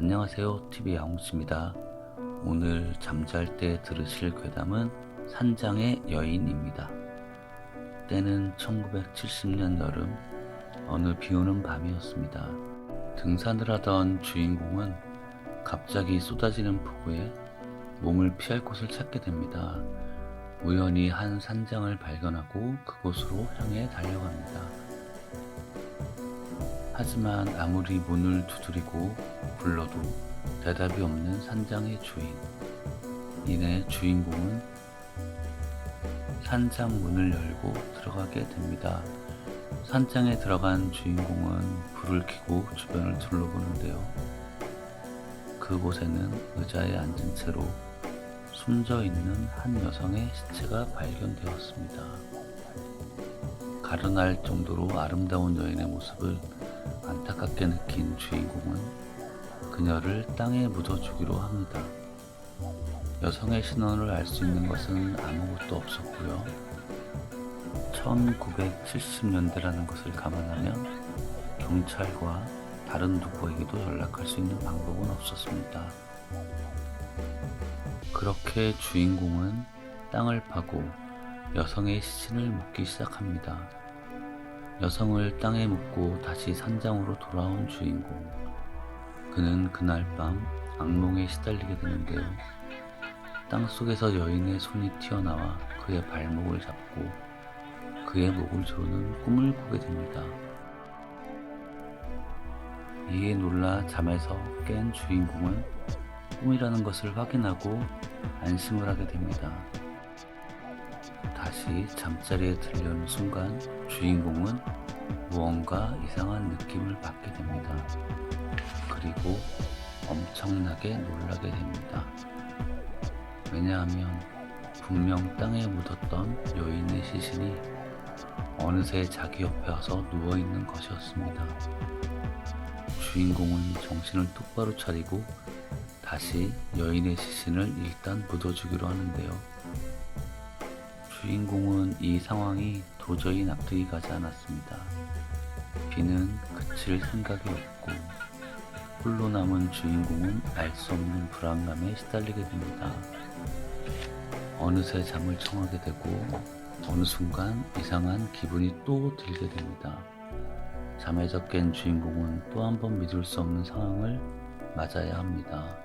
안녕하세요. TV 양호씨입니다. 오늘 잠잘 때 들으실 괴담은 산장의 여인입니다. 때는 1970년 여름 어느 비오는 밤이었습니다. 등산을 하던 주인공은 갑자기 쏟아지는 폭우에 몸을 피할 곳을 찾게 됩니다. 우연히 한 산장을 발견하고 그곳으로 향해 달려갑니다. 하지만 아무리 문을 두드리고 불러도 대답이 없는 산장의 주인. 이내 주인공은 산장 문을 열고 들어가게 됩니다. 산장에 들어간 주인공은 불을 켜고 주변을 둘러보는데요. 그곳에는 의자에 앉은 채로 숨져 있는 한 여성의 시체가 발견되었습니다. 가련할 정도로 아름다운 여인의 모습을 안타깝게 느낀 주인공은 그녀를 땅에 묻어주기로 합니다. 여성의 신원을 알 수 있는 것은 아무것도 없었고요. 1970년대라는 것을 감안하면 경찰과 다른 누구에게도 연락할 수 있는 방법은 없었습니다. 그렇게 주인공은 땅을 파고 여성의 시신을 묻기 시작합니다. 여성을 땅에 묻고 다시 산장으로 돌아온 주인공. 그는 그날 밤 악몽에 시달리게 되는데요. 땅속에서 여인의 손이 튀어나와 그의 발목을 잡고 그의 목을 조르는 꿈을 꾸게 됩니다. 이에 놀라 잠에서 깬 주인공은 꿈이라는 것을 확인하고 안심을 하게 됩니다. 다시 잠자리에 들려오는 순간 주인공은 무언가 이상한 느낌을 받게 됩니다. 그리고 엄청나게 놀라게 됩니다. 왜냐하면 분명 땅에 묻었던 여인의 시신이 어느새 자기 옆에 와서 누워있는 것이었습니다. 주인공은 정신을 똑바로 차리고 다시 여인의 시신을 일단 묻어주기로 하는데요. 주인공은 이 상황이 도저히 납득이 가지 않았습니다. 비는 그칠 생각이 없고 홀로 남은 주인공은 알 수 없는 불안감에 시달리게 됩니다. 어느새 잠을 청하게 되고 어느 순간 이상한 기분이 또 들게 됩니다. 잠에서 깬 주인공은 또 한 번 믿을 수 없는 상황을 맞아야 합니다.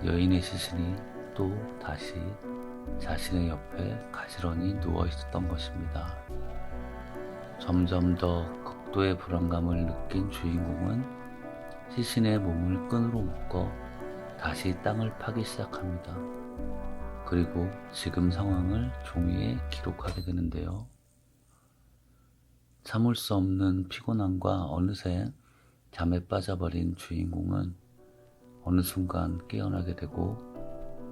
여인의 시신이 또 다시 자신의 옆에 가지런히 누워 있었던 것입니다. 점점 더 극도의 불안감을 느낀 주인공은 시신의 몸을 끈으로 묶어 다시 땅을 파기 시작합니다. 그리고 지금 상황을 종이에 기록하게 되는데요. 참을 수 없는 피곤함과 어느새 잠에 빠져버린 주인공은 어느 순간 깨어나게 되고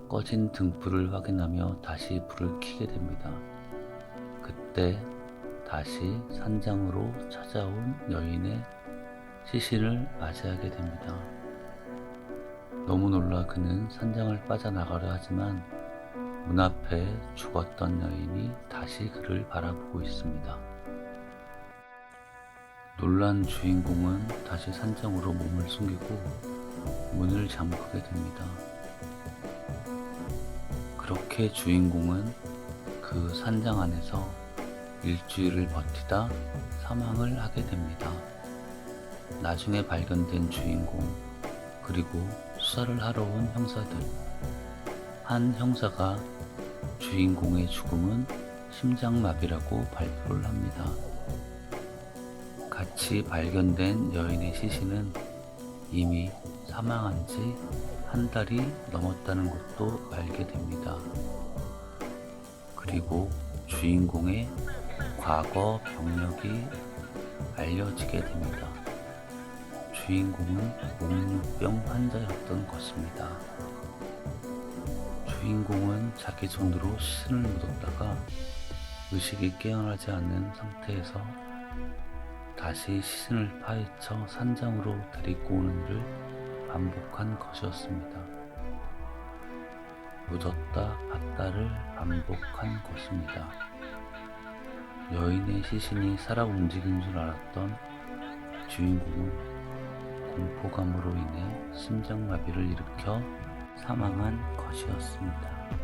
꺼진 등불을 확인하며 다시 불을 켜게 됩니다. 그때 다시 산장으로 찾아온 여인의 시신을 맞이하게 됩니다. 너무 놀라 그는 산장을 빠져나가려 하지만 문 앞에 죽었던 여인이 다시 그를 바라보고 있습니다. 놀란 주인공은 다시 산장으로 몸을 숨기고 문을 잠그게 됩니다. 그렇게 주인공은 그 산장 안에서 일주일을 버티다 사망을 하게 됩니다. 나중에 발견된 주인공 그리고 수사를 하러 온 형사들. 한 형사가 주인공의 죽음은 심장마비라고 발표를 합니다. 같이 발견된 여인의 시신은 이미 사망한 지 한 달이 넘었다는 것도 알게 됩니다. 그리고 주인공의 과거 병력이 알려지게 됩니다. 주인공은 몽유병 환자였던 것입니다. 주인공은 자기 손으로 시신을 묻었다가 의식이 깨어나지 않는 상태에서 다시 시신을 파헤쳐 산장으로 데리고 오는 일을 반복한 것이었습니다. 묻었다 봤다를 반복한 것입니다. 여인의 시신이 살아 움직인 줄 알았던 주인공은 공포감으로 인해 심장마비를 일으켜 사망한 것이었습니다.